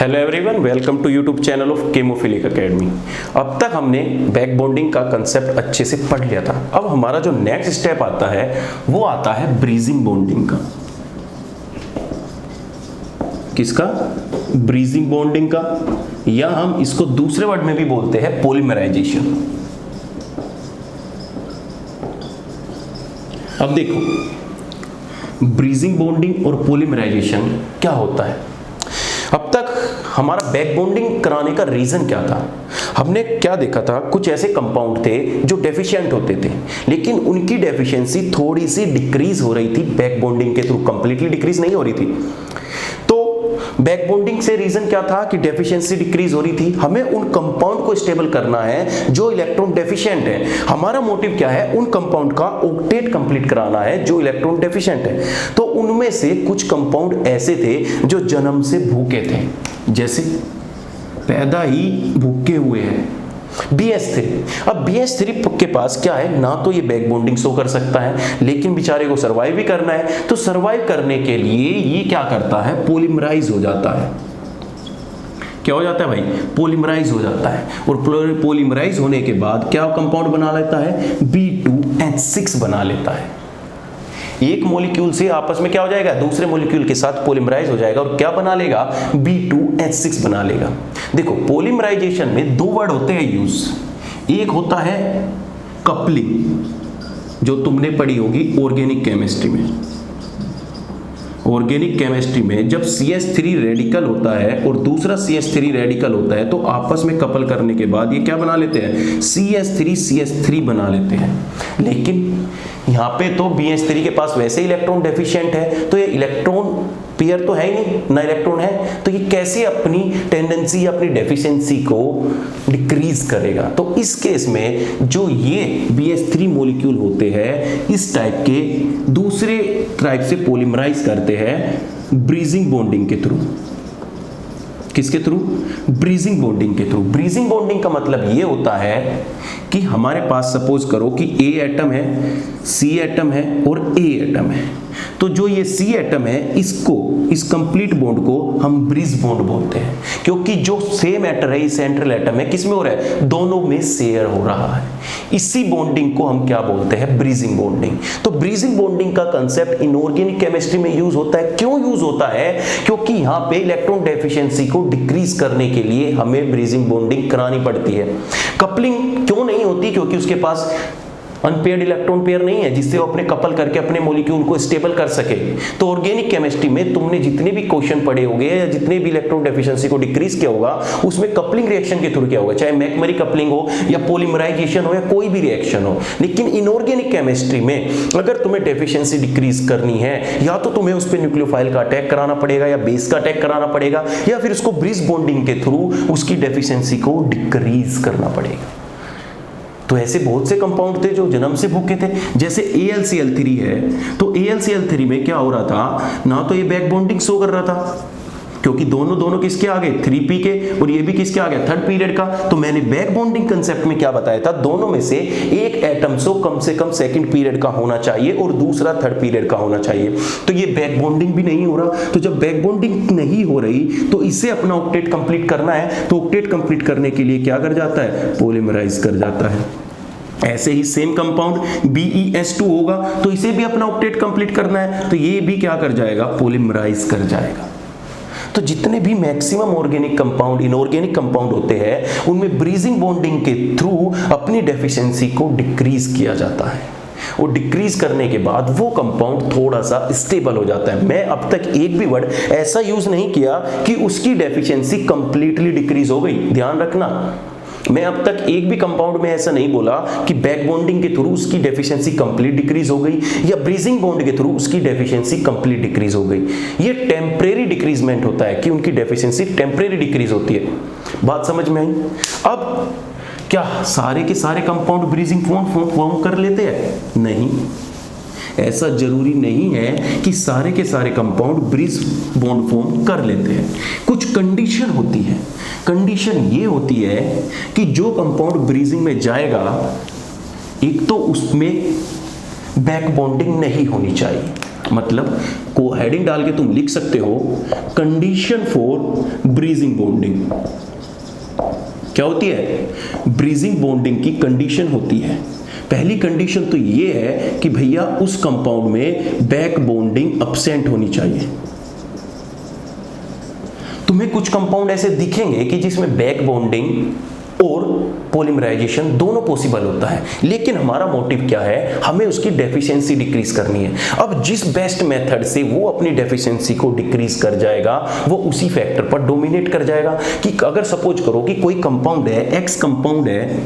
Hello everyone, welcome to YouTube channel of Chemophilic Academy. अब तक हमने बैक बॉन्डिंग का कंसेप्ट अच्छे से पढ़ लिया था। अब हमारा जो नेक्स्ट स्टेप आता है वो आता है ब्रीजिंग बॉन्डिंग का। किसका? ब्रीजिंग बॉन्डिंग का, या हम इसको दूसरे वर्ड में भी बोलते हैं पॉलीमराइजेशन। अब देखो, ब्रीजिंग बॉन्डिंग और पॉलीमराइजेशन क्या होता है। अब तक हमारा बैक बॉन्डिंग कराने का रीजन क्या था? हमने क्या देखा था, कुछ ऐसे कंपाउंड थे जो डेफिशिएंट होते थे, लेकिन उनकी डेफिशिएंसी थोड़ी सी डिक्रीज हो रही थी बैक बॉन्डिंग के थ्रू, कंप्लीटली डिक्रीज नहीं हो रही थी। तो बैक बॉन्डिंग से रीजन क्या था कि डेफिशिएंसी डिक्रीज हो रही थी। हमें उन कंपाउंड को स्टेबल करना है जो इलेक्ट्रॉन डेफिशिएंट है। हमारा मोटिव क्या है? उन कंपाउंड का ऑक्टेट कंप्लीट कराना है जो इलेक्ट्रॉन डेफिशिएंट है। तो उनमें से कुछ कंपाउंड ऐसे थे जो जन्म से भूखे थे, जैसे पैदा ही भूखे हुए हैं, BH3। अब BH3 के पास क्या है, ना तो ये बैक बॉन्डिंग शो कर सकता है, लेकिन बेचारे को सर्वाइव भी करना है। तो सर्वाइव करने के लिए ये क्या करता है, पॉलीमराइज हो जाता है। क्या हो जाता है भाई? पॉलीमराइज हो जाता है। और पॉलीमराइज होने के बाद क्या कंपाउंड बना लेता है? B2H6 बना लेता है। एक मॉलिक्यूल से आपस में क्या हो जाएगा, दूसरे मॉलिक्यूल के साथ पॉलीमराइज हो जाएगा और क्या बना लेगा? B2H6 बना लेगा। देखो, पॉलीमराइजेशन में दो वर्ड होते हैं यूज। एक होता है कपलिंग, जो तुमने पढ़ी होगी ऑर्गेनिक केमिस्ट्री में। ऑर्गेनिक केमिस्ट्री में जब CH3 रेडिकल होता है और दूसरा CH3 रेडिकल होता है, तो आपस में कपल करने के बाद ये क्या बना लेते हैं? CH3 बना लेते हैं। लेकिन यहाँ पे तो BH3 के पास वैसे इलेक्ट्रॉन डेफिशिएंट है, तो ये इलेक्ट्रॉन पेयर तो है ही नहीं, ना इलेक्ट्रॉन है, तो ये कैसे अपनी टेंडेंसी, अपनी डेफिशिएंसी को डिक्रीज करेगा? तो इस केस में जो ये BH3 मॉलिक्यूल होते हैं, इस टाइप के दूसरे टाइप से पॉलीमराइज करते हैं ब्रीजिंग बॉन्डिंग के थ्रू। किसके थ्रू? ब्रीजिंग बॉन्डिंग के थ्रू। ब्रीजिंग बॉन्डिंग का मतलब ये होता है कि हमारे पास सपोज करो कि A एटम है, C एटम है और A एटम है। तो जो ये C एटम है, इसको, इस कंप्लीट बॉन्ड को हम ब्रिज बॉन्ड बोलते हैं, क्योंकि जो सेम एटम है, सेंट्रल एटम है, किसमें हो रहा है? दोनों में शेयर हो रहा है। इसी बॉन्डिंग को हम क्या बोलते हैं? Bridging bonding. तो ब्रीजिंग बॉन्डिंग का कंसेप्ट इनऑर्गेनिक केमिस्ट्री में यूज होता है। क्यों यूज होता है? क्योंकि यहाँ पे इलेक्ट्रॉन डेफिशिएंसी को डिक्रीज करने के लिए हमें ब्रीजिंग बॉन्डिंग करानी पड़ती है। कपलिंग क्यों नहीं होती? क्योंकि उसके पास अनपेयर्ड इलेक्ट्रॉन पेयर नहीं है जिससे वो अपने कपल करके अपने मॉलिक्यूल को स्टेबल कर सके। तो ऑर्गेनिक केमिस्ट्री में तुमने जितने भी क्वेश्चन पढ़े होंगे या जितने भी इलेक्ट्रॉन डेफिशिएंसी को डिक्रीज किया होगा, उसमें कपलिंग रिएक्शन के थ्रू क्या होगा, चाहे मैकमरी कपलिंग हो या पॉलीमराइजेशन हो या कोई भी रिएक्शन हो। लेकिन इनऑर्गेनिक केमिस्ट्री में अगर तुम्हें डेफिशिएंसी डिक्रीज करनी है, या तो तुम्हें उस पर न्यूक्लियोफाइल का अटैक कराना पड़ेगा या बेस का अटैक कराना पड़ेगा, या फिर उसको ब्रिज बॉन्डिंग के थ्रू उसकी डेफिशिएंसी को डिक्रीज करना पड़ेगा। तो ऐसे बहुत से कंपाउंड थे जो जन्म से भूखे थे, जैसे AlCl3 है। तो AlCl3 में क्या हो रहा था, ना तो ये बैक बॉन्डिंग शो कर रहा था, क्योंकि दोनों किसके आ गए? 3p के, और ये भी किसके आ गया? थर्ड पीरियड का। तो मैंने बैक बॉन्डिंग कंसेप्ट में क्या बताया था? दोनों में से एक एटम से कम सेकंड पीरियड का होना चाहिए और दूसरा थर्ड पीरियड का होना चाहिए। तो ये बैक बॉन्डिंग भी नहीं हो रहा। तो जब बैक बॉन्डिंग नहीं हो रही, तो इसे अपना ऑक्टेट कंप्लीट करना है। तो ऑक्टेट कंप्लीट करने के लिए क्या कर जाता है? पॉलीमराइज कर जाता है। ऐसे ही सेम कंपाउंड BeS2 होगा, तो इसे भी अपना ऑक्टेट कंप्लीट करना है, तो ये भी क्या कर जाएगा? पॉलीमराइज कर जाएगा। तो जितने भी maximum organic compound, inorganic compound होते हैं, उनमें ब्रीजिंग बॉन्डिंग के थ्रू अपनी डेफिशिएंसी को डिक्रीज किया जाता है, और डिक्रीज करने के बाद वो कंपाउंड थोड़ा सा स्टेबल हो जाता है। मैं अब तक एक भी वर्ड ऐसा यूज नहीं किया कि उसकी डेफिशिएंसी कंप्लीटली डिक्रीज हो गई। ध्यान रखना, मैं अब तक एक भी कंपाउंड में ऐसा नहीं बोला कि बैक बॉन्डिंग के थ्रू उसकी डेफिशिएंसी कंप्लीट डिक्रीज हो गई या ब्रीजिंग बॉन्ड के थ्रू उसकी डेफिशिएंसी कंप्लीट डिक्रीज हो गई। ये टेम्परेरी डिक्रीजमेंट होता है कि उनकी डेफिशिएंसी टेम्परेरी डिक्रीज होती है। बात समझ में आई? अब क्या सारे के सारे कंपाउंड ब्रीजिंग फॉर्म कर लेते हैं? नहीं, ऐसा जरूरी नहीं है कि सारे के सारे कंपाउंड ब्रिज बॉन्ड फॉर्म कर लेते हैं। कुछ कंडीशन होती है। कंडीशन ये होती है कि जो कंपाउंड ब्रीजिंग में जाएगा, एक तो उसमें बैक बॉन्डिंग नहीं होनी चाहिए, मतलब को हेडिंग डाल के तुम लिख सकते हो कंडीशन फॉर ब्रीजिंग बॉन्डिंग। क्या होती है? ब्रीजिंग बॉन्डिंग की कंडीशन होती है। पहली कंडीशन तो ये है कि भैया उस कंपाउंड में बैक बॉन्डिंग एब्सेंट होनी चाहिए। तुम्हें कुछ कंपाउंड ऐसे दिखेंगे कि जिसमें बैक बॉन्डिंग और पॉलीमराइजेशन दोनों पॉसिबल होता है, लेकिन हमारा मोटिव क्या है? हमें उसकी डेफिशिएंसी डिक्रीज करनी है। अब जिस बेस्ट मेथड से वो अपनी डेफिशिएंसी को डिक्रीज कर जाएगा वो उसी फैक्टर पर डोमिनेट कर जाएगा। कि अगर सपोज करो कि कोई कंपाउंड है, एक्स कंपाउंड है,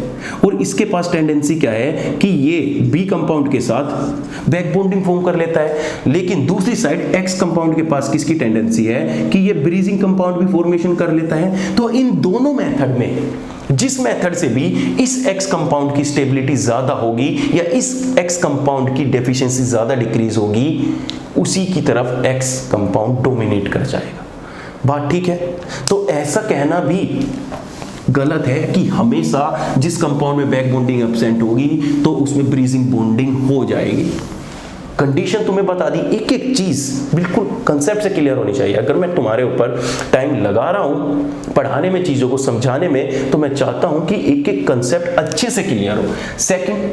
और इसके पास टेंडेंसी क्या है कि ये बी कंपाउंड के साथ बैक बॉन्डिंग फॉर्म कर लेता है, लेकिन दूसरी साइड एक्स कंपाउंड के पास किसकी टेंडेंसी है कि ये ब्रीजिंग कंपाउंड भी फॉर्मेशन कर लेता है। तो इन दोनों मेथड में जिस मेथड से भी इस एक्स कंपाउंड की स्टेबिलिटी ज्यादा होगी या इस एक्स कंपाउंड की डेफिशिएंसी ज्यादा डिक्रीज होगी, उसी की तरफ एक्स कंपाउंड डोमिनेट कर जाएगा। बात ठीक है? तो ऐसा कहना भी गलत है कि हमेशा जिस कंपाउंड में बैक बॉन्डिंग एब्सेंट होगी तो उसमें ब्रीजिंग बॉन्डिंग हो जाएगी। कंडीशन तुम्हें बता दी, एक एक चीज बिल्कुल कंसेप्ट से क्लियर होनी चाहिए। अगर मैं तुम्हारे ऊपर टाइम लगा रहा हूं पढ़ाने में, चीजों को समझाने में, तो मैं चाहता हूं कि एक एक कंसेप्ट अच्छे से क्लियर हो। सेकंड,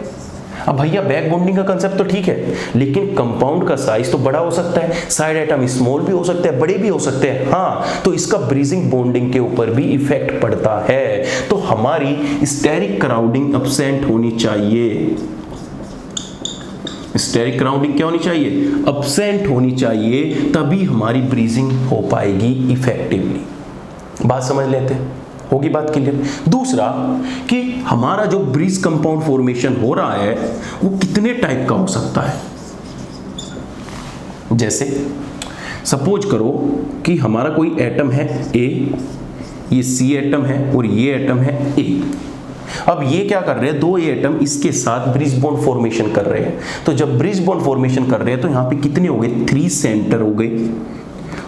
अब भैया बैक बॉन्डिंग का कंसेप्ट तो ठीक है, लेकिन कंपाउंड का साइज तो बड़ा हो सकता है, साइड एटम स्मॉल भी हो सकते हैं, बड़े भी हो सकते हैं। हाँ, तो इसका ब्रीजिंग बॉन्डिंग के ऊपर भी इफेक्ट पड़ता है। तो हमारी स्टेरिक क्राउडिंग एब्सेंट होनी चाहिए। स्टेरिक क्राउडिंग क्या होनी चाहिए? एब्सेंट होनी चाहिए, तभी हमारी ब्रीजिंग हो पाएगी इफेक्टिवली। बात समझ लेते हैं, होगी बात क्लियर? दूसरा कि हमारा जो ब्रीज कंपाउंड फॉर्मेशन हो रहा है वो कितने टाइप का हो सकता है। जैसे सपोज करो कि हमारा कोई एटम है ए, ये सी एटम है और ये एटम है ए। अब ये क्या कर रहे हैं? दो ये एटम इसके साथ ब्रिज बॉन्ड फॉर्मेशन कर रहे हैं। तो जब ब्रिज बॉन्ड फॉर्मेशन कर रहे हैं तो यहां पे कितने हो गए? 3 सेंटर हो गए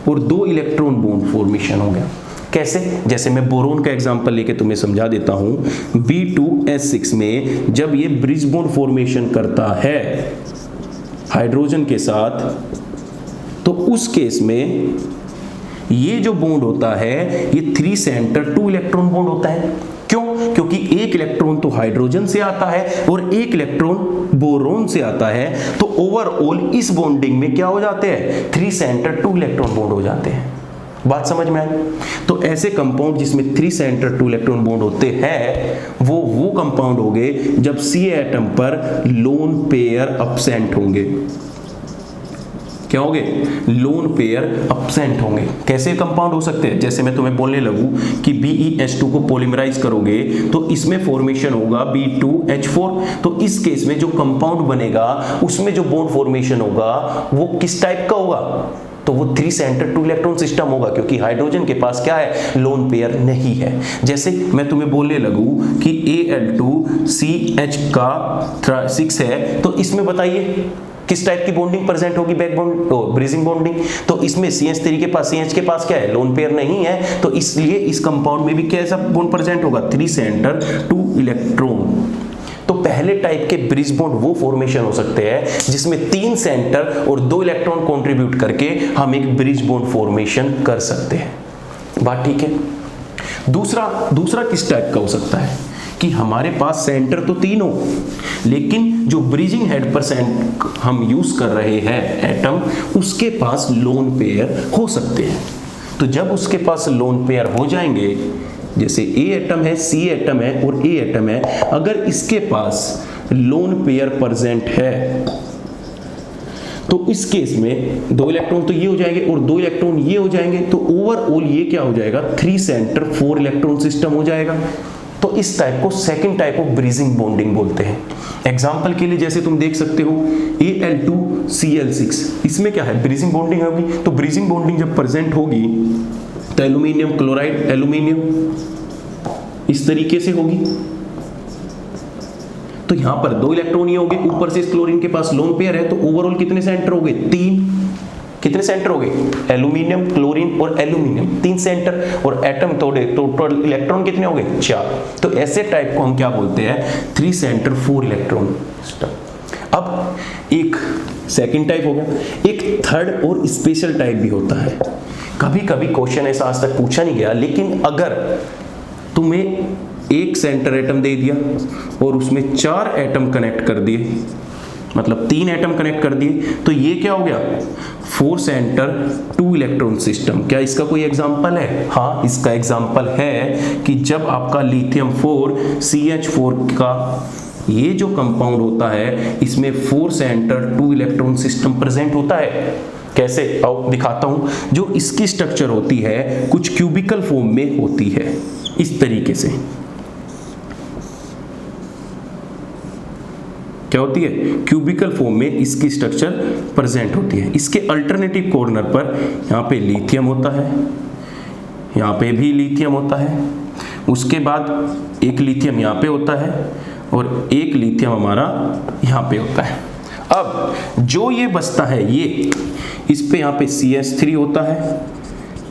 और 2 इलेक्ट्रॉन बॉन्ड फॉर्मेशन हो गया। कैसे? जैसे मैं बोरोन का एग्जांपल लेके तुम्हें समझा देता हूं। B2S6 में जब ये ब्रिज बॉन्ड फॉर्मेशन करता है हाइड्रोजन के साथ, तो उस केस में ये जो बॉन्ड होता है ये 3 सेंटर 2 इलेक्ट्रॉन बॉन्ड होता है। क्यों? क्योंकि एक इलेक्ट्रॉन तो हाइड्रोजन से आता है और एक इलेक्ट्रॉन बोरोन से आता है। तो ओवरऑल इस बॉन्डिंग में क्या हो जाते हैं? 3 सेंटर 2 इलेक्ट्रॉन बॉन्ड हो जाते हैं। बात समझ में आई? तो ऐसे कंपाउंड जिसमें 3 सेंटर 2 इलेक्ट्रॉन बॉन्ड होते हैं वो कंपाउंड हो गए जब सी एटम पर लोन पेयर एब्सेंट होंगे। क्या होंगे? लोन पेयर एब्सेंट होंगे। कैसे कंपाउंड हो सकते हैं? जैसे मैं तुम्हें बोलने लगूं कि BeH2 को पॉलीमराइज करोगे तो इसमें फॉर्मेशन होगा B2H4। तो इस केस में जो कंपाउंड बनेगा उसमें जो बॉन्ड फॉर्मेशन होगा वो किस टाइप का होगा? तो वो 3 सेंटर 2 इलेक्ट्रॉन सिस्टम होगा, क्योंकि हाइड्रोजन के पास क्या है? लोन पेयर नहीं है। जैसे मैं तुम्हें बोलने लगूं कि Al2CH का 6 है, तो इसमें बताइए किस टाइप की बॉन्डिंग प्रेजेंट होगी? Back bond, bridging bonding. तो इसमें CH3 के पास, CH के पास क्या है? लोन पेयर नहीं है, तो इसलिए इस कंपाउंड में भी कैसा बॉन्ड प्रेजेंट होगा? 3 सेंटर 2 इलेक्ट्रॉन। तो पहले टाइप के ब्रिज बॉन्ड वो फॉर्मेशन हो सकते हैं जिसमें 3 सेंटर और 2 इलेक्ट्रॉन कंट्रीब्यूट करके हम एक ब्रिज बॉन्ड फॉर्मेशन कर सकते हैं। बात ठीक है? दूसरा किस टाइप का हो सकता है कि हमारे पास सेंटर तो 3 हो, लेकिन जो ब्रिजिंग हेड पर हम यूज कर रहे हैं एटम, उसके पास लोन पेयर हो सकते हैं। तो जब उसके पास लोन पेयर हो जाएंगे, जैसे ए एटम है, सी एटम है और ए एटम है, अगर इसके पास लोन पेयर प्रेजेंट है तो इस केस में 2 इलेक्ट्रॉन तो ये हो जाएंगे और 2 इलेक्ट्रॉन ये हो जाएंगे। तो ओवरऑल ये क्या हो जाएगा? 3 सेंटर 4 इलेक्ट्रॉन सिस्टम हो जाएगा। तो इस टाइप को second type of bridging bonding बोलते हैं। एग्जांपल के लिए जैसे तुम देख सकते हो Al2Cl6, इसमें क्या है? ब्रीजिंग बॉन्डिंग होगी। तो ब्रीजिंग बॉन्डिंग जब प्रेजेंट होगी तो एल्यूमिनियम क्लोराइड एल्यूमिनियम इस तरीके से होगी। तो यहां पर 2 इलेक्ट्रॉन ही होंगे, ऊपर से इस क्लोरीन के पास लोन पेयर है, तो ओवरऑल कितने सेंटर हो गए? 3। कितने सेंटर हो गए? एल्यूमिनियम, क्लोरीन और एल्यूमिनियम 3 सेंटर, और एटम तोड़े तो टोटल इलेक्ट्रॉन कितने हो गए? 4। तो ऐसे टाइप को हम क्या बोलते हैं? 3 सेंटर 4 इलेक्ट्रॉन सिस्टम। अब एक सेकंड टाइप हो गया, एक थर्ड और स्पेशल टाइप भी होता है। कभी कभी क्वेश्चन ऐसा आज तक पूछा नहीं गया, लेकिन अगर तुम्हें एक सेंटर एटम दे दिया और उसमें 4 एटम कनेक्ट कर दिए, मतलब 3 एटम कनेक्ट कर दिए, तो ये क्या हो गया? 4 सेंटर 2 इलेक्ट्रॉन सिस्टम। क्या इसका कोई एग्जांपल है? हाँ, इसका एग्जांपल है कि जब आपका लिथियम 4 CH4 का ये जो कंपाउंड होता है, इसमें 4 सेंटर 2 इलेक्ट्रॉन सिस्टम प्रेजेंट होता है। कैसे? आओ दिखाता हूं। जो इसकी स्ट्रक्चर होती है कुछ क्यूबिकल फॉर्म में होती है, इस तरीके से। क्या होती है? क्यूबिकल फॉर्म में इसकी स्ट्रक्चर प्रेजेंट होती है। इसके अल्टरनेटिव कॉर्नर पर यहाँ पे लिथियम होता है, यहाँ पे भी लिथियम होता है, उसके बाद एक लिथियम यहाँ पे होता है और एक लिथियम हमारा यहाँ पे होता है। अब जो ये बचता है, ये इस पे यहाँ पे CH3 होता है,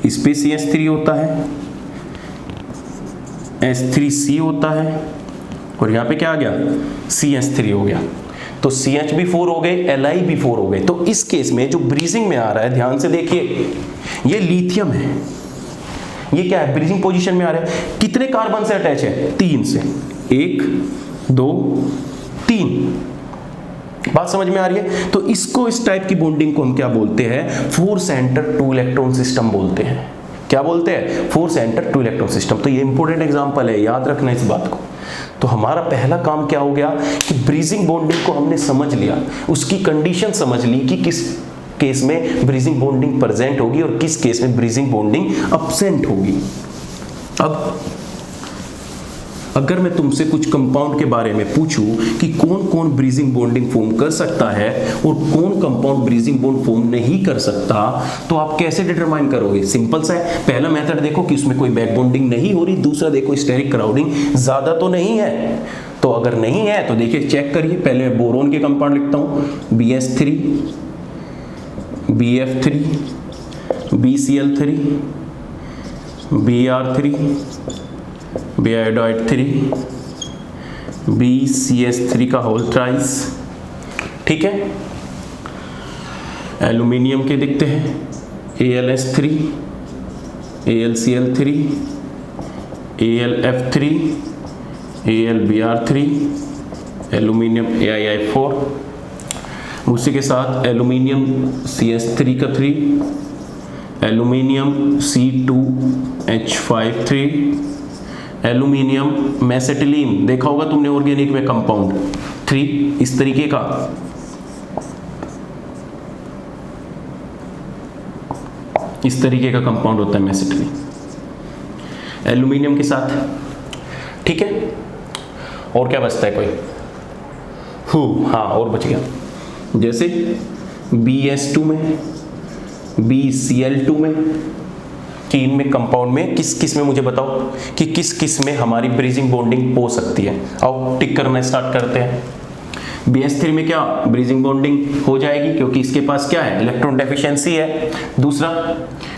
इस पे CH3 होता है, H3C होता है, और यहाँ पे क्या आ गया? CH3 हो गया। तो CH भी 4 हो गए, Li भी 4 हो गए। तो इस केस में जो ब्रीजिंग में आ रहा है, ध्यान से देखिए, ये लिथियम है, ये क्या है? ब्रीजिंग पोजीशन में आ रहा है। कितने कार्बन से अटैच है? 3 से। 1 2 3। बात समझ में आ रही है? तो इसको, इस टाइप की बॉन्डिंग को हम क्या बोलते हैं? 4 सेंटर 2 इलेक्ट्रॉन सिस्टम बोलते हैं। क्या बोलते हैं? 4 सेंटर 2 इलेक्ट्रॉन सिस्टम। तो ये इंपॉर्टेंट एग्जांपल है, याद रखना इस बात को। तो हमारा पहला काम क्या हो गया कि ब्रीजिंग बॉन्डिंग को हमने समझ लिया, उसकी कंडीशन समझ ली कि किस केस में ब्रीजिंग बॉन्डिंग प्रेजेंट होगी और किस केस में ब्रीजिंग बॉन्डिंग अब्सेंट होगी। अब अगर मैं तुमसे कुछ कंपाउंड के बारे में पूछूं कि कौन कौन ब्रीजिंग बॉन्डिंग फॉर्म कर सकता है और कौन कंपाउंड ब्रीजिंग बॉन्ड फॉर्म नहीं कर सकता, तो आप कैसे डिटरमाइन करोगे? सिंपल सा है। पहला मेथड देखो कि उसमें कोई बैक बॉन्डिंग नहीं हो रही, दूसरा देखो स्टेरिक क्राउडिंग ज्यादा तो नहीं है। तो अगर नहीं है तो देखिए, चेक करिए। पहले मैं बोरोन के कंपाउंड लिखता हूं, BS3 BF3 BCl3 Br3 Biodide 3 BCH3 का होल ट्राइस। ठीक है। एल्यूमिनियम के दिखते हैं, AlS3 AlCl3 AlF3 AlBr3 aluminium AI4। उसी के साथ एल्यूमिनियम CH3 का 3, एल्यूमिनियम C2H53, एल्यूमिनियम मेसेटिलीन, देखा होगा तुमने ऑर्गेनिक में कंपाउंड 3, इस तरीके का। इस तरीके का कंपाउंड होता है मेसेटिलीन एल्यूमिनियम के साथ। ठीक है। और क्या बचता है कोई? हाँ, और बच गया, जैसे BS2 में, BCl2 में, कि इनमें कंपाउंड में किस किस में, मुझे बताओ कि किस किस में हमारी ब्रीजिंग बॉन्डिंग हो सकती है। आओ टिक करना स्टार्ट करते हैं। BS3 में क्या ब्रीजिंग बॉन्डिंग हो जाएगी, क्योंकि इसके पास क्या है? इलेक्ट्रॉन डेफिशिएंसी है। दूसरा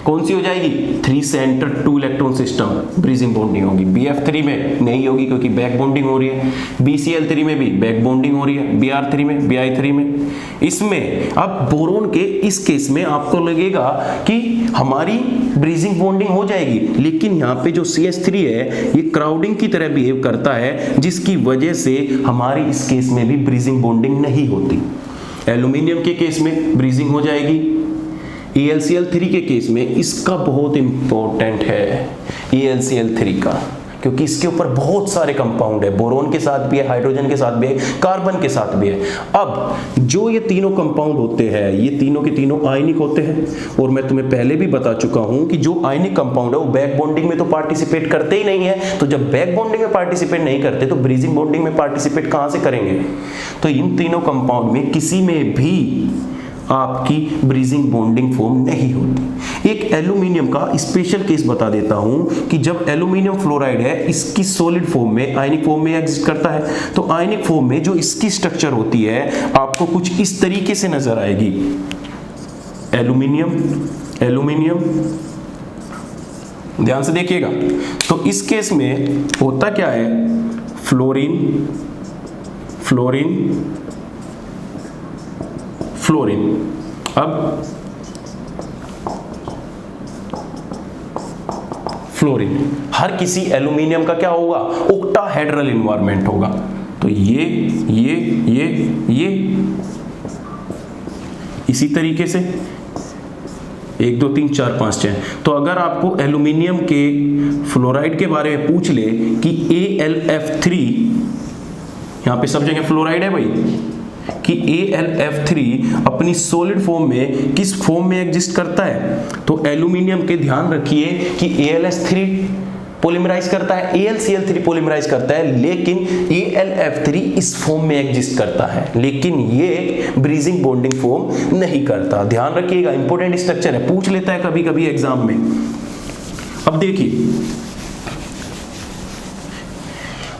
कौन सी हो जाएगी? 3 centre 2 electron system bridging bonding होगी। BF3 में नहीं होगी क्योंकि बैक बॉन्डिंग हो रही है। BCl3 में भी बैक बॉन्डिंग हो रही है। Br3 में, Bi3 में। इसमें अब बोरोन के इस केस में आपको लगेगा कि हमारी ब्रीजिंग बॉन्डिंग हो जाएगी, लेकिन यहाँ पे जो CH3 है ये क्राउडिंग की तरह बिहेव करता है, जिसकी वजह से हमारी इस केस में भी ब्रीजिंग बॉन्डिंग नहीं होती। एल्यूमिनियम के केस में ब्रीजिंग हो जाएगी। AlCl3 के केस में इसका बहुत इंपॉर्टेंट है, AlCl3 का, क्योंकि इसके ऊपर बहुत सारे कंपाउंड है, बोरोन के साथ भी है, हाइड्रोजन के साथ भी है, कार्बन के साथ भी है। अब जो ये तीनों कंपाउंड होते हैं, ये तीनों के तीनों आयनिक होते हैं, और मैं तुम्हें पहले भी बता चुका हूं कि जो आयनिक कंपाउंड है वो बैक बॉन्डिंग में तो पार्टिसिपेट करते ही नहीं है। तो जब बैक बॉन्डिंग में पार्टिसिपेट नहीं करते तो ब्रीजिंग बॉन्डिंग में पार्टिसिपेट कहां से करेंगे? तो इन तीनों कंपाउंड में किसी में भी आपकी ब्रीजिंग बॉन्डिंग फॉर्म नहीं होती। एक एल्यूमिनियम का स्पेशल केस बता देता हूं कि जब एल्यूमिनियम फ्लोराइड है, इसकी सॉलिड फॉर्म में, आयनिक फॉर्म में एग्जिस्ट करता है, तो आयनिक फॉर्म में जो इसकी स्ट्रक्चर होती है आपको कुछ इस तरीके से नजर आएगी। एल्यूमिनियम, एल्यूमिनियम, ध्यान से देखिएगा। तो इस केस में होता क्या है? Fluorine, fluorine, fluorine. अब फ्लोरीन, हर किसी एल्यूमिनियम का क्या होगा, ऑक्टाहेड्रल एनवायरनमेंट होगा। तो ये इसी तरीके से 1 2 3 4 5 6। तो अगर आपको एल्यूमिनियम के फ्लोराइड के बारे में पूछ ले कि AlF3, यहां पे सब जगह फ्लोराइड है भाई, कि AlF3 अपनी सॉलिड फॉर्म में किस फॉर्म में एग्जिस्ट करता है, तो एल्यूमिनियम के ध्यान रखिए कि AlS3 पॉलीमराइज करता है, AlCl3 पॉलीमराइज करता है, लेकिन AlF3 इस फॉर्म में एग्जिस्ट करता है, लेकिन ये ब्रीजिंग बॉन्डिंग फॉर्म नहीं करता। ध्यान रखिएगा, इंपॉर्टेंट स्ट्रक्चर है, पूछ लेता है कभी कभी एग्जाम में। अब देखिए,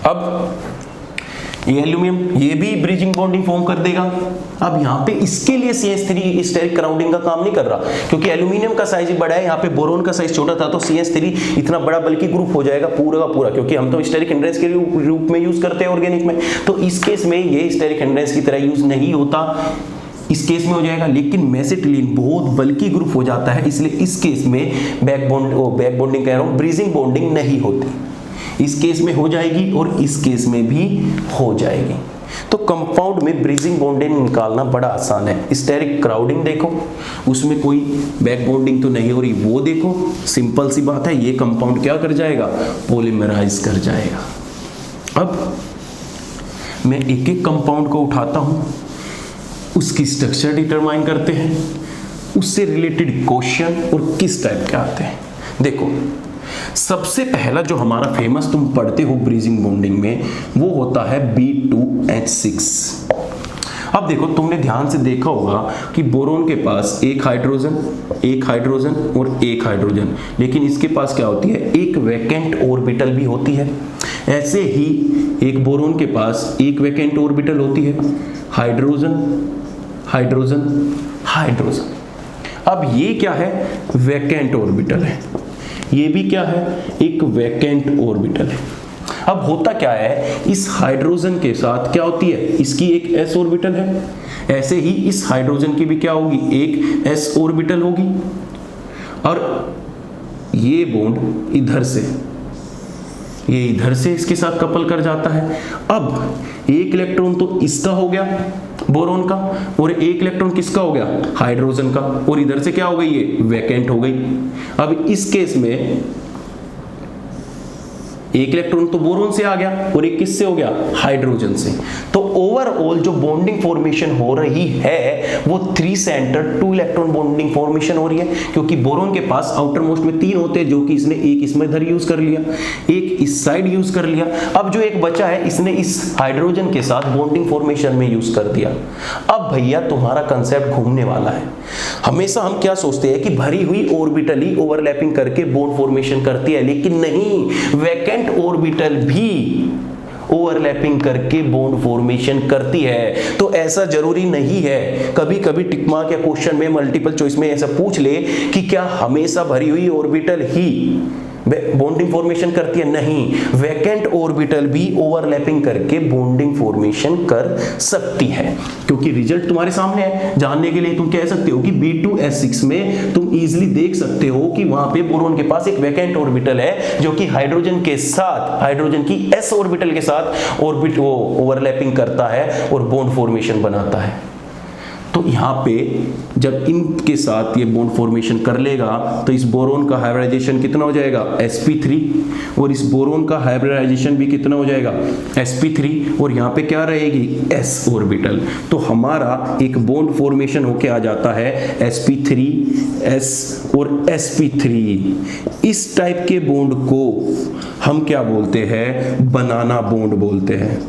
अब ये एल्यूमिनियम ये भी ब्रिजिंग बॉन्डिंग फॉर्म कर देगा। अब यहाँ पे इसके लिए CH3 स्टेरिक क्राउडिंग का काम नहीं कर रहा, क्योंकि एल्यूमिनियम का साइज बड़ा है, यहाँ पे बोरोन का साइज छोटा था, तो CH3 इतना बड़ा बल्कि ग्रुप हो जाएगा पूरा का पूरा, क्योंकि हम तो स्टेरिक हिंड्रेंस के रूप में यूज करते हैं ऑर्गेनिक में। तो इस केस में ये स्टेरिक हिंड्रेंस की तरह यूज नहीं होता, इस केस में हो जाएगा। लेकिन मेसेटिलीन बहुत बल्कि ग्रुप हो जाता है, इसलिए इस केस में बैक बॉन्डिंग कह रहा हूँ, ब्रीजिंग बॉन्डिंग नहीं होती। इस केस में हो जाएगी और इस केस में भी हो जाएगी। तो कंपाउंड में ब्रीजिंग बॉन्डिंग निकालना बड़ा आसान है। स्टेरिक क्राउडिंग देखो, उसमें कोई बैक बॉन्डिंग तो नहीं हो रही, वो देखो, सिंपल सी बात है, ये कंपाउंड क्या कर जाएगा, पॉलीमराइज कर जाएगा। अब मैं एक एक कंपाउंड को उठाता हूं, उसकी स्ट्रक्चर डिटरमाइन करते हैं, उससे रिलेटेड क्वेश्चन और किस टाइप के आते हैं। देखो, सबसे पहला जो हमारा फेमस तुम पढ़ते हो ब्रीजिंग बॉन्डिंग में, वो होता है B2H6। अब देखो, तुमने ध्यान से देखा होगा कि बोरोन के पास एक हाइड्रोजन और एक हाइड्रोजन, लेकिन इसके पास क्या होती है, एक वैकेंट ऑर्बिटल भी होती है। ऐसे ही एक बोरोन के पास एक वैकेंट ऑर्बिटल होती है, हाइड्रोजन हाइड्रोजन हाइड्रोजन। अब ये क्या है, वैकेंट ऑर्बिटल है, ये भी क्या है, एक वैकेंट ऑर्बिटल है। अब होता क्या है, इस हाइड्रोजन के साथ क्या होती है, इसकी एक s ऑर्बिटल है, ऐसे ही इस हाइड्रोजन की भी क्या होगी, एक s ऑर्बिटल होगी, और ये बॉन्ड इधर से, ये इधर से इसके साथ कपल कर जाता है। अब एक इलेक्ट्रॉन तो इसका हो गया बोरोन का, और एक इलेक्ट्रॉन किसका हो गया, हाइड्रोजन का, और इधर से क्या हो गई, ये वैकेंट हो गई। अब इस केस में एक इलेक्ट्रॉन तो बोरोन से आ गया और एक किससे हो गया, हाइड्रोजन से। तो ओवरऑल जो बॉन्डिंग फॉर्मेशन हो रही है वो 3 सेंटर 2 इलेक्ट्रॉन बॉन्डिंग फॉर्मेशन हो रही है, क्योंकि बोरोन के पास आउटर मोस्ट में 3 होते हैं, जो कि इसने एक इसमें इधर यूज कर लिया, एक इस साइड यूज कर लिया। अब जो एक बचा है, इसने इस हाइड्रोजन के साथ बॉन्डिंग फॉर्मेशन में यूज कर दिया। अब भैया तुम्हारा कंसेप्ट घूमने वाला है। हमेशा हम क्या सोचते हैं कि भरी हुई ऑर्बिटल ही ओवरलैपिंग करके बॉन्ड फॉर्मेशन करती है, लेकिन नहीं, वैकेंट ऑर्बिटल भी ओवरलैपिंग करके बॉन्ड फॉर्मेशन करती है। तो ऐसा जरूरी नहीं है, कभी कभी टिक मार्क या क्वेश्चन में मल्टीपल चॉइस में ऐसा पूछ ले कि क्या हमेशा भरी हुई ऑर्बिटल ही बॉन्डिंग फॉर्मेशन करती है, नहीं, वैकेंट ऑर्बिटल भी ओवरलैपिंग करके बॉन्डिंग फॉर्मेशन कर सकती है। क्योंकि रिजल्ट तुम्हारे सामने है, जानने के लिए तुम कह सकते हो कि B2H6 में तुम इजीली देख सकते हो कि वहां पे बोरोन के पास एक वैकेंट ऑर्बिटल है, जो कि हाइड्रोजन के साथ, हाइड्रोजन की s ऑर्बिटल के साथ ऑर्बिट वो ओवरलैपिंग करता है और बॉन्ड फॉर्मेशन बनाता है। तो यहाँ पे जब इनके साथ ये बॉन्ड फॉर्मेशन कर लेगा, तो इस बोरोन का हाइब्रिडाइजेशन कितना हो जाएगा, sp3, और इस बोरोन का हाइब्रिडाइजेशन भी कितना हो जाएगा, sp3, और यहाँ पे क्या रहेगी, s ऑर्बिटल। तो हमारा एक बॉन्ड फॉर्मेशन होके आ जाता है sp3 s और sp3। इस टाइप के बॉन्ड को हम क्या बोलते हैं, बनाना बॉन्ड बोलते हैं।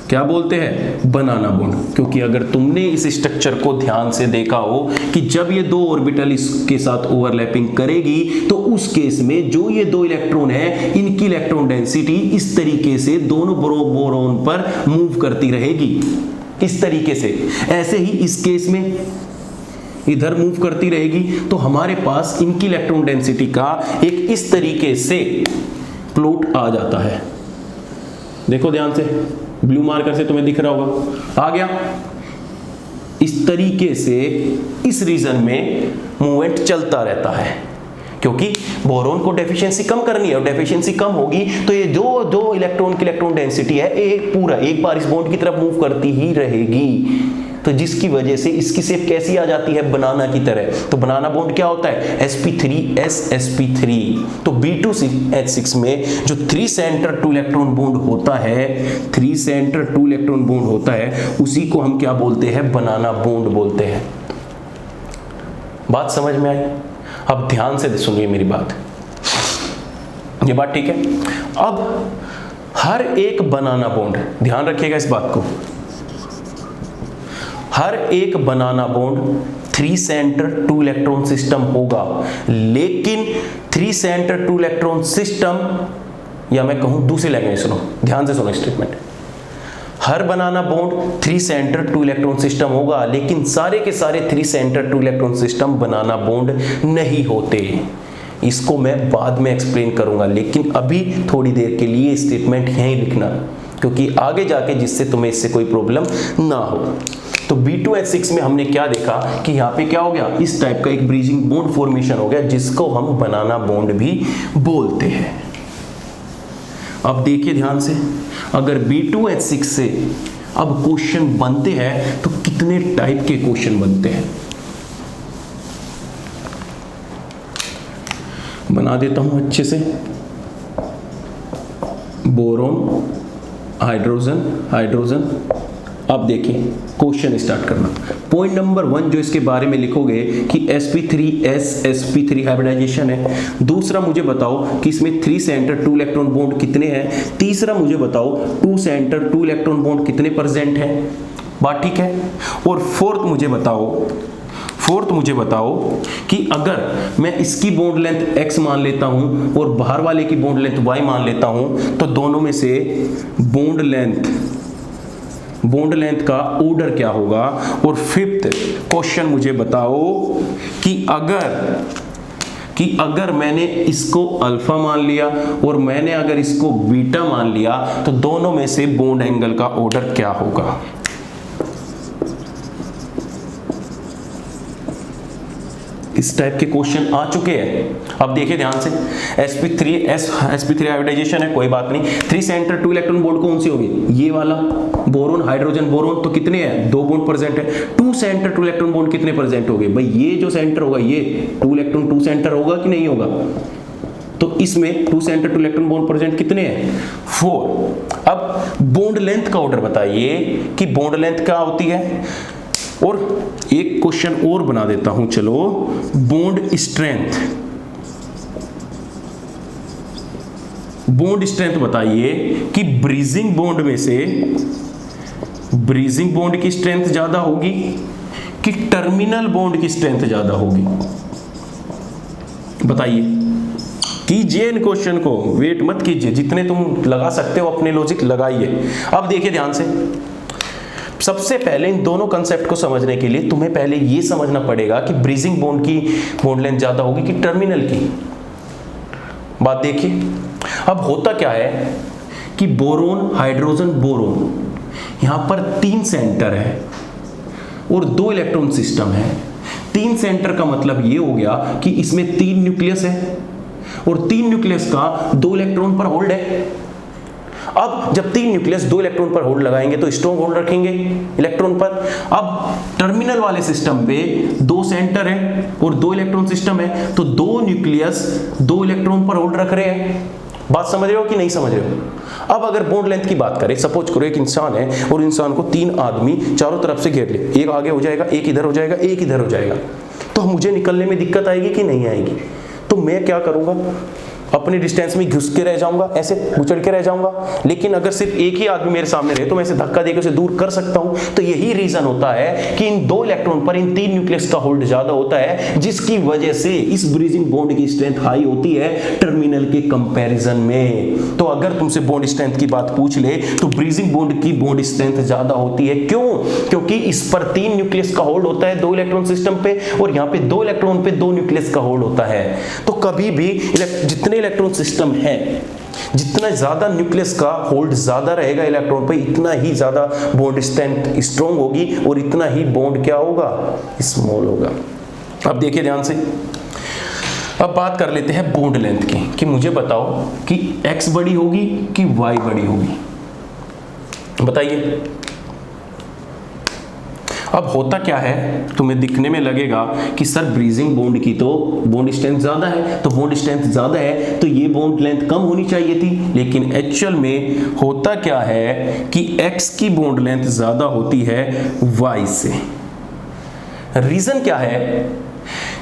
क्या बोलते हैं, बनाना बॉन्ड। क्योंकि अगर तुमने इस स्ट्रक्चर को ध्यान से देखा हो कि जब ये 2 ऑर्बिटल इसके साथ ओवरलैपिंग करेगी, तो उस केस में जो ये 2 इलेक्ट्रॉन है, इनकी इलेक्ट्रॉन डेंसिटी इस तरीके से दोनों बोरोन पर मूव करती रहेगी, इस तरीके से। ऐसे ही इस केस में इधर मूव करती रहेगी। तो हमारे पास इनकी इलेक्ट्रॉन डेंसिटी का एक इस तरीके से प्लॉट आ जाता है। देखो ध्यान से, ब्लू मार्कर से तुम्हें दिख रहा होगा, आ गया। इस इस तरीके से इस रीजन में मूवमेंट चलता रहता है, क्योंकि बोरोन को डेफिशिएंसी कम करनी है और डेफिशिएंसी कम होगी तो ये जो इलेक्ट्रॉन की इलेक्ट्रॉन डेंसिटी है एक बार इस बॉन्ड की तरफ मूव करती ही रहेगी, तो जिसकी वजह से इसकी शेप कैसी आ जाती है, बनाना की तरह। तो बनाना बॉन्ड क्या होता है, sp3s sp3। तो B2H6 में जो 3 सेंटर 2 इलेक्ट्रॉन बॉन्ड होता है, 3 सेंटर 2 इलेक्ट्रॉन बॉन्ड होता है, उसी को हम क्या बोलते हैं, बनाना बॉन्ड बोलते हैं। बात समझ में आई? अब ध्यान से सुनिए मेरी बात, ये बात ठीक है। अब हर एक बनाना बॉन्ड, ध्यान रखिएगा इस बात को, हर एक बनाना बॉन्ड 3 सेंटर 2 इलेक्ट्रॉन सिस्टम होगा, लेकिन 3 सेंटर 2 इलेक्ट्रॉन सिस्टम, या मैं कहूं दूसरी लैंग्वेज सुनो, ध्यान से सुनो स्टेटमेंट, हर बनाना बॉन्ड 3 सेंटर 2 इलेक्ट्रॉन सिस्टम होगा, लेकिन सारे के सारे 3 सेंटर 2 इलेक्ट्रॉन सिस्टम बनाना बॉन्ड नहीं होते। इसको मैं बाद में एक्सप्लेन करूंगा, लेकिन अभी थोड़ी देर के लिए स्टेटमेंट यहीं लिखना, क्योंकि आगे जाके जिससे तुम्हें इससे कोई प्रॉब्लम ना हो। तो B2H6 में हमने क्या देखा कि यहाँ पे क्या हो गया, इस टाइप का एक ब्रीजिंग बॉन्ड फॉर्मेशन हो गया, जिसको हम बनाना बॉन्ड भी बोलते हैं। अब देखिए ध्यान से, अगर B2H6 से अब क्वेश्चन बनते हैं तो कितने टाइप के क्वेश्चन बनते हैं, बना देता हूं अच्छे से। Boron, hydrogen. अब देखिए क्वेश्चन स्टार्ट करना। पॉइंट नंबर 1 जो इसके बारे में लिखोगे कि sp3s sp3 हाइब्रिडाइजेशन है। दूसरा मुझे बताओ कि इसमें 3 सेंटर 2 इलेक्ट्रॉन बॉन्ड कितने हैं। तीसरा मुझे बताओ 2 सेंटर 2 इलेक्ट्रॉन बॉन्ड कितने प्रेजेंट हैं। बात ठीक है। और फोर्थ मुझे बताओ कि अगर मैं इसकी बॉन्ड लेंथ x मान लेता हूं और बाहर वाले की बॉन्ड लेंथ y मान लेता हूं, तो दोनों में से बॉन्ड लेंथ का ऑर्डर क्या होगा। और फिफ्थ क्वेश्चन मुझे बताओ कि अगर मैंने इसको अल्फा मान लिया और मैंने अगर इसको बीटा मान लिया, तो दोनों में से बॉन्ड एंगल का ऑर्डर क्या होगा। इस टाइप के क्वेश्चन आ चुके हैं। अब देखिए ध्यान से, sp3 हाइब्रिडाइजेशन है, कोई बात नहीं। 3 सेंटर 2 इलेक्ट्रॉन बॉन्ड कौन सी होगी, ये वाला बोरोन, हाइड्रोजन, बोरोन, तो कितने हैं, 2 बॉन्ड प्रेजेंट है। 2 सेंटर 2 इलेक्ट्रॉन बॉन्ड कितने प्रेजेंट हो गए भाई, ये जो सेंटर होगा ये 2 इलेक्ट्रॉन 2 सेंटर होगा कि नहीं होगा। तो इसमें 2 सेंटर 2 इलेक्ट्रॉन बॉन्ड प्रेजेंट कितने हैं, 4। अब बॉन्ड लेंथ का ऑर्डर बताइए कि बॉन्ड लेंथ क्या होती है। और एक क्वेश्चन और बना देता हूं, चलो। बॉन्ड स्ट्रेंथ बताइए कि ब्रीजिंग बॉन्ड की स्ट्रेंथ ज्यादा होगी कि टर्मिनल बॉन्ड की स्ट्रेंथ ज्यादा होगी। बताइए, कीजिए इन क्वेश्चन को, वेट मत कीजिए, जितने तुम लगा सकते हो अपने लॉजिक लगाइए। अब देखिए ध्यान से, सबसे पहले इन दोनों कंसेप्ट को समझने के लिए तुम्हें पहले ये समझना पड़ेगा कि ब्रीजिंग बॉन्ड की बॉन्ड लेंथ ज्यादा होगी कि टर्मिनल की। बात देखिए, अब होता क्या है कि बोरोन, हाइड्रोजन, बोरोन, यहां पर 3 सेंटर है और 2 इलेक्ट्रॉन सिस्टम है। 3 सेंटर का मतलब ये हो गया कि इसमें 3 न्यूक्लियस है और 3 न्यूक्लियस का 2 इलेक्ट्रॉन पर होल्ड है। अब जब 3 न्यूक्लियस 2 इलेक्ट्रॉन पर होल्ड लगाएंगे तो स्ट्रॉन्ग होल्ड रखेंगे इलेक्ट्रॉन पर। अब टर्मिनल वाले सिस्टम पे 2 सेंटर है और 2 इलेक्ट्रॉन सिस्टम है, तो 2 न्यूक्लियस 2 इलेक्ट्रॉन पर होल्ड रख रहे हैं। बात समझ रहे हो कि नहीं समझ रहे हो। अब अगर बॉन्ड लेंथ की बात करें, सपोज करो एक इंसान है और इंसान को 3 आदमी चारों तरफ से घेर ले, एक आगे हो जाएगा, एक इधर हो जाएगा, एक इधर हो जाएगा, तो मुझे निकलने में दिक्कत आएगी कि नहीं आएगी। तो मैं क्या करूंगा, अपने डिस्टेंस में घुस के रह जाऊंगा, ऐसे गुचड़ के रह जाऊंगा। लेकिन अगर सिर्फ एक ही आदमी मेरे सामने रहे तो मैं इसे धक्का देकर उसे दूर कर सकता हूं। तो यही रीजन होता है कि इन 2 इलेक्ट्रॉन पर इन 3 न्यूक्लियस का होल्ड ज्यादा होता है, जिसकी वजह से इस ब्रीजिंग बॉन्ड की स्ट्रेंथ हाई होती है टर्मिनल के कंपैरिजन में। तो अगर तुमसे बॉन्ड स्ट्रेंथ की बात पूछ ले तो ब्रीजिंग बॉन्ड की बॉन्ड स्ट्रेंथ ज्यादा होती है। क्यों? क्योंकि इस पर 3 न्यूक्लियस का होल्ड होता है 2 इलेक्ट्रॉन सिस्टम पे, और यहाँ पे 2 इलेक्ट्रॉन पे 2 न्यूक्लियस का होल्ड होता है। तो कभी भी जितने जितने इलेक्ट्रॉन सिस्टम है, जितना ज्यादा न्यूक्लियस का होल्ड ज्यादा रहेगा इलेक्ट्रॉन पे, इतना ही ज्यादा बॉन्ड स्ट्रेंथ स्ट्रॉन्ग होगी और इतना ही बॉन्ड क्या होगा, स्मॉल होगा। अब देखिए ध्यान से, अब बात कर लेते हैं बॉन्ड लेंथ की, कि मुझे बताओ कि x बड़ी होगी कि y बड़ी होगी, बताइए। अब होता क्या है, तुम्हें दिखने में लगेगा कि सर ब्रीजिंग बॉन्ड की तो बॉन्ड स्ट्रेंथ ज्यादा है, तो बॉन्ड स्ट्रेंथ ज्यादा है तो ये बॉन्ड लेंथ कम होनी चाहिए थी, लेकिन एक्चुअल में होता क्या है कि x की बॉन्ड लेंथ ज्यादा होती है y से। रीजन क्या है,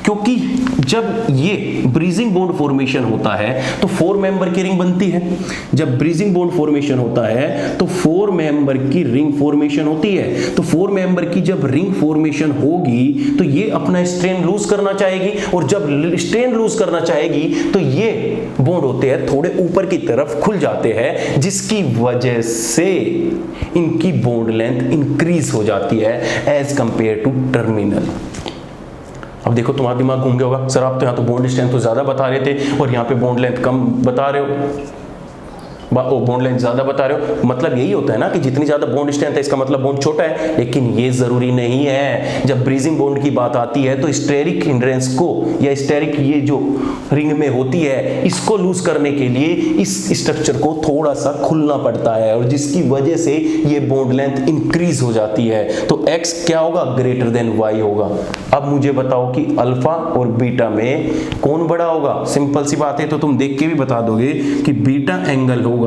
क्योंकि जब ये ब्रीजिंग बॉन्ड फॉर्मेशन होता है तो 4 मेंबर की रिंग बनती है। जब ब्रीजिंग बॉन्ड फॉर्मेशन होता है तो 4 मेंबर की रिंग फॉर्मेशन होती है। तो 4 मेंबर की जब रिंग फॉर्मेशन होगी तो ये अपना स्ट्रेन लूज करना चाहेगी, और जब स्ट्रेन लूज करना चाहेगी तो ये बॉन्ड होते हैं थोड़े ऊपर की तरफ खुल जाते हैं, जिसकी वजह से इनकी बॉन्ड लेंथ इंक्रीज हो जाती है एज कंपेयर टू टर्मिनल। अब देखो तुम्हारा दिमाग घूम गया होगा, सर आप तो यहाँ तो बॉन्ड स्ट्रेंथ तो ज्यादा बता रहे थे और यहाँ पे बॉन्ड लेंथ कम बता रहे हो, बॉन्ड लेंथ ज्यादा बता रहे हो। मतलब यही होता है ना कि जितनी ज्यादा बॉन्ड स्ट्रेंथ है इसका मतलब बॉन्ड छोटा है, लेकिन ये जरूरी नहीं है। जब ब्रीजिंग बॉन्ड की बात आती है तो स्टेरिक हिंड्रेंस को या स्टेरिक ये जो रिंग में होती है इसको लूज करने के लिए इस स्ट्रक्चर को थोड़ा सा खुलना पड़ता है, और जिसकी वजह से ये बॉन्ड लेंथ इंक्रीज हो जाती है। तो x क्या होगा, ग्रेटर देन y होगा। अब मुझे बताओ कि अल्फा और बीटा में कौन बड़ा होगा। सिंपल सी बात है, तो तुम देख के भी बता दोगे कि बीटा एंगल होगा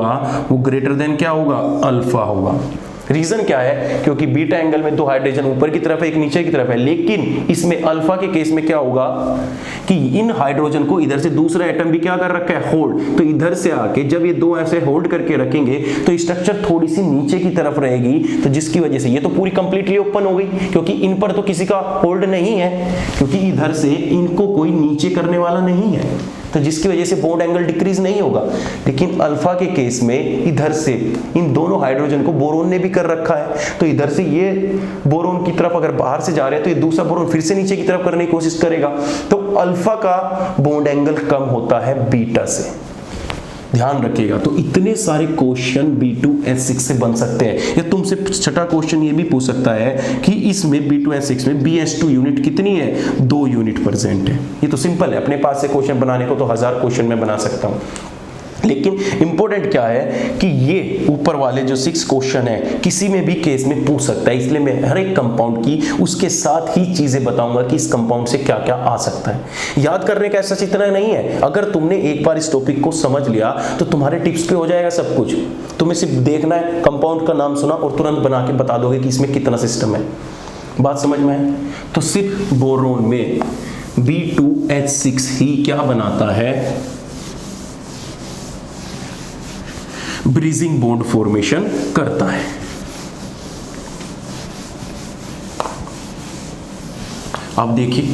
वो ग्रेटर देन क्या होगा, अल्फा होगा। रीजन क्या है, क्योंकि बीटा एंगल में 2 हाइड्रोजन ऊपर की तरफ है, एक नीचे की तरफ है, लेकिन इसमें अल्फा के केस में क्या होगा कि इन हाइड्रोजन को इधर से दूसरा एटम भी क्या कर रखा है, होल्ड। तो इधर से आके जब ये 2 ऐसे होल्ड करके रखेंगे तो स्ट्रक्चर थोड़ी सी नीचे की तरफ रहेगी, तो जिसकी वजह से ये तो पूरी कंप्लीटली ओपन हो गई, क्योंकि इन पर तो किसी का होल्ड नहीं है, क्योंकि इधर से इनको कोई नीचे करने वाला नहीं है, तो जिसकी वजह से बॉन्ड एंगल डिक्रीज नहीं होगा। लेकिन अल्फा के केस में इधर से इन दोनों हाइड्रोजन को बोरोन ने भी कर रखा है, तो इधर से ये बोरोन की तरफ अगर बाहर से जा रहे हैं तो ये दूसरा बोरोन फिर से नीचे की तरफ करने की कोशिश करेगा, तो अल्फा का बॉन्ड एंगल कम होता है बीटा से। ध्यान रखिएगा। तो इतने सारे क्वेश्चन B2H6 से बन सकते हैं। या तुमसे छठा क्वेश्चन ये भी पूछ सकता है कि इसमें B2H6 में BH2 यूनिट कितनी है, 2 यूनिट प्रेजेंट है। ये तो सिंपल है, अपने पास से क्वेश्चन बनाने को तो 1000 क्वेश्चन में बना सकता हूं। लेकिन इंपॉर्टेंट क्या है कि ये ऊपर वाले जो 6 क्वेश्चन है किसी में भी केस में पूछ सकता है, इसलिए मैं हर एक कंपाउंड की उसके साथ ही चीजें बताऊंगा कि इस कंपाउंड से क्या क्या आ सकता है। याद करने का ऐसा इतना नहीं है, अगर तुमने एक बार इस टॉपिक को समझ लिया तो तुम्हारे टिप्स पे हो जाएगा सब कुछ। तुम्हें सिर्फ देखना है, कंपाउंड का नाम सुना और तुरंत बना के बता दोगे कि इसमें कितना सिस्टम है। बात समझ में है? तो सिर्फ बोरोन में B2H6 ही क्या बनाता है, ब्रीजिंग बॉन्ड फॉर्मेशन करता है। अब देखिए,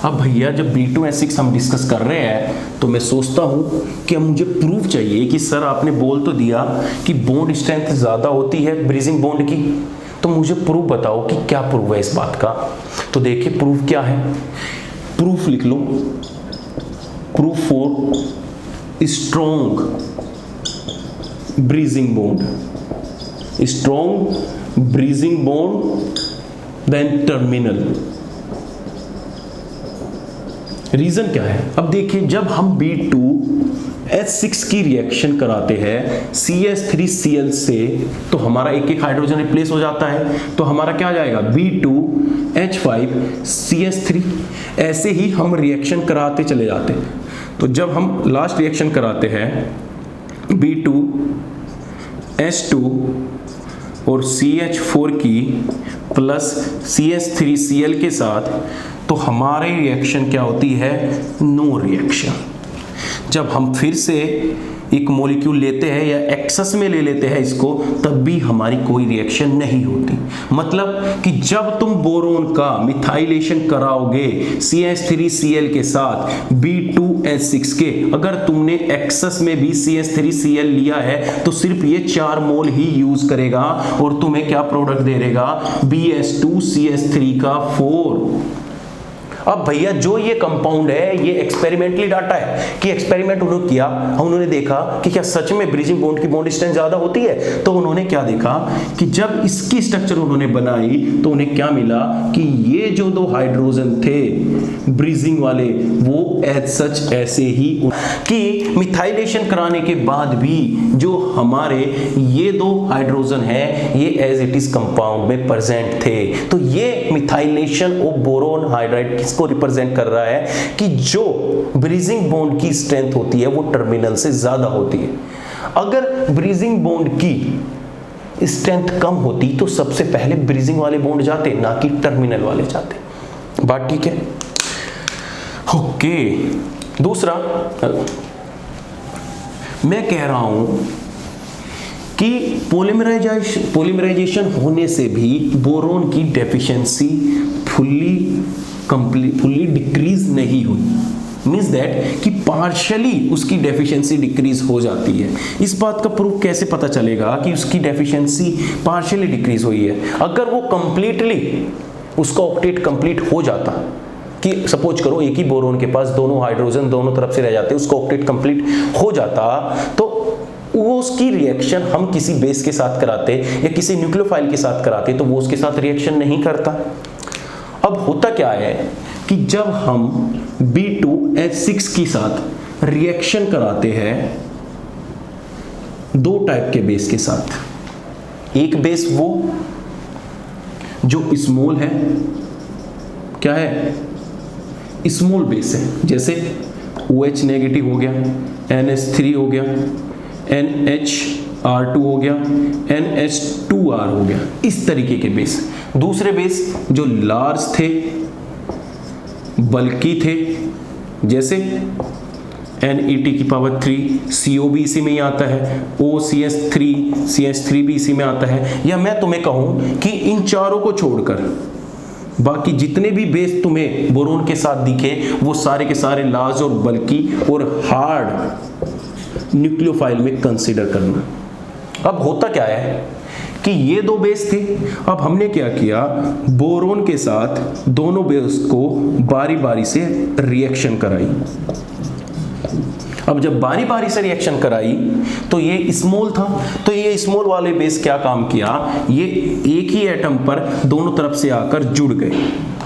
अब भैया जब B2H6 हम डिस्कस कर रहे हैं तो मैं सोचता हूं कि अब मुझे प्रूफ चाहिए कि सर आपने बोल तो दिया कि बॉन्ड स्ट्रेंथ ज्यादा होती है ब्रीजिंग बॉन्ड की, तो मुझे प्रूफ बताओ कि क्या प्रूफ है इस बात का। तो देखिए प्रूफ क्या है, प्रूफ लिख लो, proof for strong bridging bond, strong bridging bond then terminal. Reason क्या है, अब देखिए जब हम B2H6 की रिएक्शन कराते हैं CH3Cl से तो हमारा एक एक हाइड्रोजन रिप्लेस हो जाता है, तो हमारा क्या आ जाएगा B2H5CH3। ऐसे ही हम रिएक्शन कराते चले जाते हैं, तो जब हम लास्ट रिएक्शन कराते हैं B2H2 और CH4 की प्लस CH3Cl के साथ, तो हमारी रिएक्शन क्या होती है, नो रिएक्शन। जब हम फिर से एक मॉलिक्यूल लेते हैं या एक्सेस में ले लेते हैं इसको, तब भी हमारी कोई रिएक्शन नहीं होती। मतलब कि जब तुम बोरोन का मिथाइलेशन कराओगे CH3Cl के साथ B2H6 के, अगर तुमने एक्सेस में भी CH3Cl लिया है तो सिर्फ ये 4 मोल ही यूज करेगा और तुम्हें क्या प्रोडक्ट दे देगा, BH2CH3 का 4। अब भैया जो ये कंपाउंड है ये एक्सपेरिमेंटली डाटा है कि एक्सपेरिमेंट उन्होंने किया, उन्होंने देखा कि क्या सच में ब्रीजिंग बॉन्ड की बॉन्ड स्ट्रेंथ ज्यादा होती है। तो उन्होंने क्या देखा कि जब इसकी स्ट्रक्चर उन्होंने बनाई तो उन्हें क्या मिला कि ये जो दो हाइड्रोजन थे ब्रीजिंग वाले वो एज सच ऐसे ही कि मिथाइलेशन कराने के बाद भी जो हमारे ये दो हाइड्रोजन है ये एज इट इज कंपाउंड में प्रेजेंट थे। तो ये मिथाइलेशन ऑफ बोरोन हाइड्राइड किसको रिप्रेजेंट कर रहा है कि जो ब्रीजिंग बॉन्ड की स्ट्रेंथ होती है वो टर्मिनल से ज्यादा होती है। अगर ब्रीजिंग बॉन्ड की स्ट्रेंथ कम होती तो सबसे पहले ब्रीजिंग वाले बॉन्ड जाते, ना कि टर्मिनल वाले जाते। बात ठीक है? ओके। दूसरा मैं कह रहा हूं कि पॉलीमराइजेशन होने से भी बोरोन की डेफिशिएंसी फुल्ली डिक्रीज नहीं हुई। मींस दैट कि पार्शियली उसकी डेफिशिएंसी डिक्रीज हो जाती है। इस बात का प्रूफ कैसे पता चलेगा कि उसकी डेफिशिएंसी पार्शियली डिक्रीज हुई है? अगर वो कंप्लीटली उसका ऑक्टेट कंप्लीट हो जाता कि सपोज करो एक ही बोरोन के पास दोनों हाइड्रोजन दोनों तरफ से रह जाते, उसका ऑक्टेट कंप्लीट हो जाता, तो वो उसकी रिएक्शन हम किसी बेस के साथ कराते या किसी न्यूक्लियोफाइल के साथ कराते तो वो उसके साथ रिएक्शन नहीं करता। अब होता क्या है कि जब हम B2H6 के साथ रिएक्शन कराते हैं दो टाइप के बेस के साथ, एक बेस वो जो स्मॉल है, क्या है? स्मॉल बेस है, जैसे OH नेगेटिव हो गया, NH3 हो गया, NHR2 हो गया, NH2R हो गया, इस तरीके के बेस। दूसरे बेस जो लार्ज थे, बल्कि थे, जैसे NET⁻3 CO भी इसी में ही आता है, OCH3 भी इसी में आता है। या मैं तुम्हें कहूं कि इन चारों को छोड़कर बाकी जितने भी बेस तुम्हें बोरोन के साथ दिखे वो सारे के सारे लार्ज और बल्कि और हार्ड न्यूक्लियोफाइल में कंसीडर करना। अब होता क्या है कि ये दो बेस थे, अब हमने क्या किया, बोरोन के साथ दोनों बेस को बारी बारी से रिएक्शन कराई। अब जब बारी बारी से रिएक्शन कराई तो ये स्मॉल था, तो ये स्मॉल वाले बेस क्या काम किया, ये एक ही एटम पर दोनों तरफ से आकर जुड़ गए,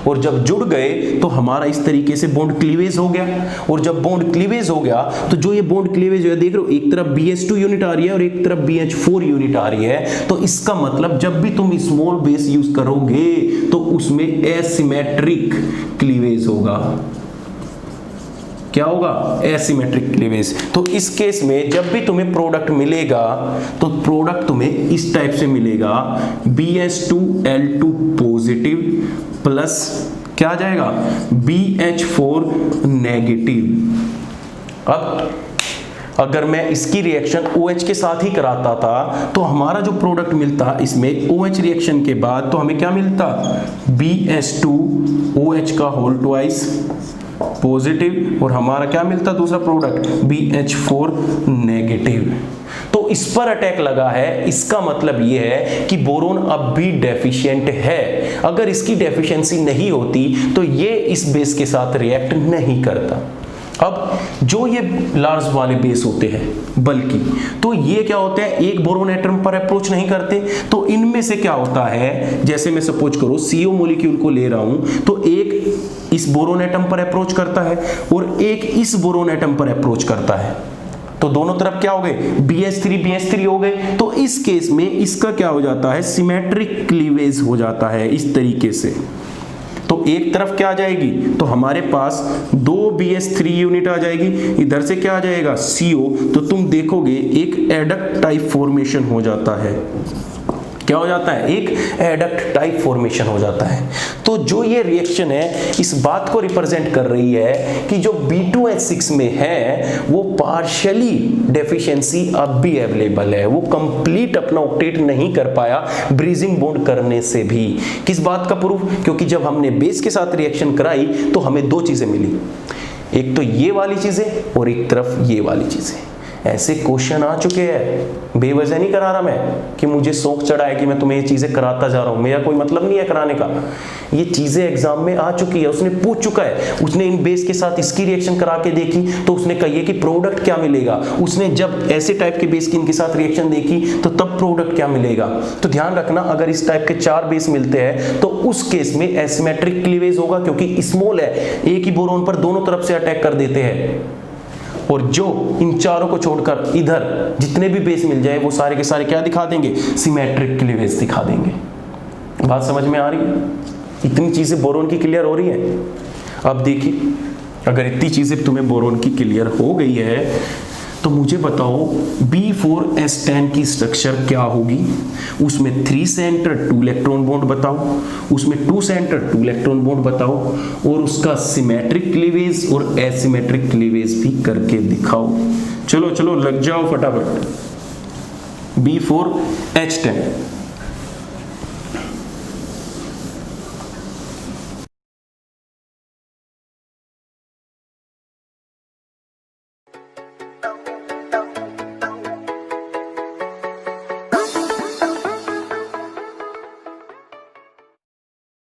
और जब जुड़ गए तो हमारा इस तरीके से बॉन्ड क्लीवेज हो गया। और जब बॉन्ड क्लीवेज हो गया तो जो ये बॉन्ड क्लीवेज है, देख रहे हो एक तरफ BH2 यूनिट आ रही है और एक तरफ BH4 यूनिट आ रही है। तो इसका मतलब जब भी तुम स्मॉल बेस यूज करोगे तो उसमें एसिमेट्रिक क्लीवेज होगा। क्या होगा? Asymmetric cleavage. तो इस केस में जब भी तुम्हें प्रोडक्ट मिलेगा तो प्रोडक्ट तुम्हें इस टाइप से मिलेगा, BH2L2 पॉजिटिव प्लस क्या आ जाएगा, BH4 नेगेटिव। अब अगर मैं इसकी रिएक्शन OH के साथ ही कराता था तो हमारा जो प्रोडक्ट मिलता इसमें OH रिएक्शन के बाद तो हमें क्या मिलता, BH2OH का होल ट्वाइस पॉजिटिव, और हमारा क्या मिलता दूसरा प्रोडक्ट, BH4 नेगेटिव। तो इस पर अटैक लगा है, इसका मतलब यह है कि बोरोन अब भी डेफिशिएंट है। अगर इसकी डेफिशिएंसी नहीं होती तो ये इस बेस के साथ रिएक्ट नहीं करता। अब जो ये लार्ज वाले बेस होते हैं बल्कि, तो ये क्या होते हैं, एक बोरोन एटम पर अप्रोच नहीं करते। तो इनमें से क्या होता है, जैसे मैं सपोज करो CO मॉलिक्यूल को ले रहा हूं तो एक इस बोरोन एटम पर अप्रोच करता है और एक इस बोरोन एटम पर अप्रोच करता है, तो दोनों तरफ क्या हो गए, BH3 हो गए। तो इस केस में इसका क्या हो जाता है, सिमेट्रिक क्लीवेज हो जाता है इस तरीके से। तो एक तरफ क्या आ जाएगी, तो हमारे पास 2 BH3 यूनिट आ जाएगी, इधर से क्या आ जाएगा, CO। तो तुम देखोगे एक एडक्ट टाइप फॉर्मेशन हो जाता है। क्या हो जाता है, एक एडक्ट टाइप फॉर्मेशन हो जाता है। तो जो ये रिएक्शन है इस बात को रिप्रेजेंट कर रही है कि जो B2H6 में है वो पार्शियली डेफिशिएंसी अब भी अवेलेबल है, वो कंप्लीट अपना ऑक्टेट नहीं कर पाया ब्रीजिंग बॉन्ड करने से भी। किस बात का प्रूफ, क्योंकि जब हमने बेस के साथ रिएक्शन कराई तो हमें दो चीजें मिली, एक तो ये वाली चीजें और एक तरफ ये वाली चीजें। ऐसे क्वेश्चन आ चुके हैं, बेवजह नहीं करा रहा मैं कि मुझे शौक चढ़ा है कि मैं तुम्हें ये चीजें कराता जा रहा हूं, मेरा कोई मतलब नहीं है कराने का। ये चीजें एग्जाम में आ चुकी है, उसने पूछ चुका है, उसने इन बेस के साथ इसकी रिएक्शन करा के देखी तो उसने कही कि प्रोडक्ट क्या मिलेगा, उसने जब ऐसे टाइप के बेस की इनके साथ रिएक्शन देखी तो तब प्रोडक्ट क्या मिलेगा। तो ध्यान रखना, अगर इस टाइप के 4 बेस मिलते हैं तो उस केस में एसिमेट्रिक क्लीवेज होगा, क्योंकि स्मॉल है, एक ही बोरोन पर दोनों तरफ से अटैक कर देते हैं। और जो इन चारों को छोड़कर इधर जितने भी बेस मिल जाए वो सारे के सारे क्या दिखा देंगे, सिमेट्रिक क्लीवेज दिखा देंगे। बात समझ में आ रही है? इतनी चीजें बोरोन की क्लियर हो रही हैं। अब देखिए, अगर इतनी चीजें तुम्हें बोरोन की क्लियर हो गई है तो मुझे बताओ B4S10 की स्ट्रक्चर क्या होगी। उसमें 3 सेंटर 2 इलेक्ट्रॉन बॉन्ड बताओ, उसमें 2 सेंटर 2 इलेक्ट्रॉन बॉन्ड बताओ, और उसका सिमेट्रिक क्लीवेज और एसिमेट्रिक क्लीवेज भी करके दिखाओ। चलो चलो लग जाओ फटाफट। B4H10